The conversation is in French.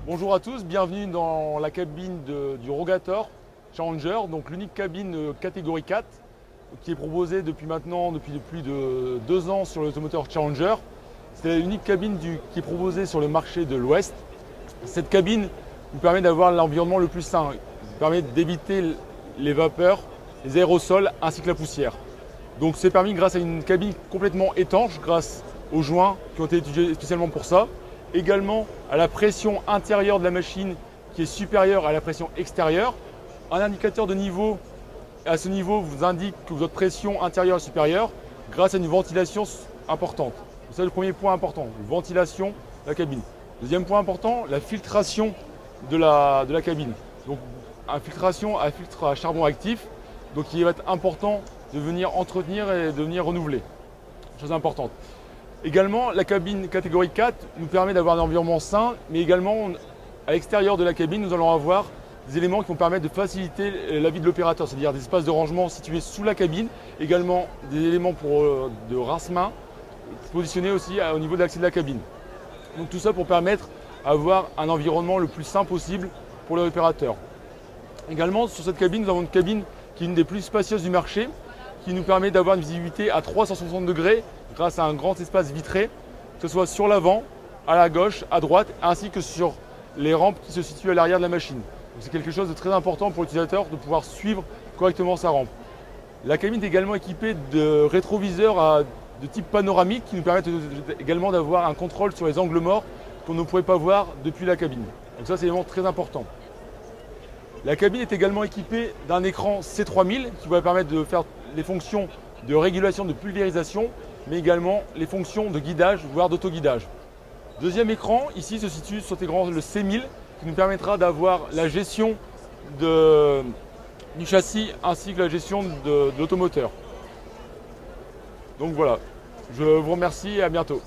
Bonjour à tous, bienvenue dans la cabine du Rogator Challenger, donc l'unique cabine catégorie 4 qui est proposée depuis plus de 2 ans sur l'automoteur Challenger. C'est l'unique cabine qui est proposée sur le marché de l'Ouest. Cette cabine nous permet d'avoir l'environnement le plus sain, nous permet d'éviter les vapeurs, les aérosols ainsi que la poussière. Donc c'est permis grâce à une cabine complètement étanche, grâce aux joints qui ont été étudiés spécialement pour ça. Également à la pression intérieure de la machine qui est supérieure à la pression extérieure. Un indicateur de niveau, à ce niveau, vous indique que votre pression intérieure est supérieure grâce à une ventilation importante. C'est le premier point important, la ventilation de la cabine. Deuxième point important, la filtration de la cabine. Donc un filtre à charbon actif, donc il va être important de venir entretenir et de venir renouveler. Chose importante. Également, la cabine catégorie 4 nous permet d'avoir un environnement sain, mais également à l'extérieur de la cabine, nous allons avoir des éléments qui vont permettre de faciliter la vie de l'opérateur, c'est-à-dire des espaces de rangement situés sous la cabine, également des éléments de rince-main positionnés aussi au niveau de l'accès de la cabine. Donc tout ça pour permettre d'avoir un environnement le plus sain possible pour l'opérateur. Également, sur cette cabine, nous avons une cabine qui est une des plus spacieuses du marché, qui nous permet d'avoir une visibilité à 360 degrés grâce à un grand espace vitré, que ce soit sur l'avant, à la gauche, à droite, ainsi que sur les rampes qui se situent à l'arrière de la machine. C'est quelque chose de très important pour l'utilisateur de pouvoir suivre correctement sa rampe. La cabine est également équipée de rétroviseurs de type panoramique qui nous permettent également d'avoir un contrôle sur les angles morts qu'on ne pourrait pas voir depuis la cabine. Donc ça, c'est également très important. La cabine est également équipée d'un écran C3000 qui va permettre de faire les fonctions de régulation de pulvérisation, mais également les fonctions de guidage, voire d'autoguidage. Deuxième écran, ici se situe sur l'écran le C1000 qui nous permettra d'avoir la gestion du châssis ainsi que la gestion de l'automoteur. Donc voilà, je vous remercie et à bientôt.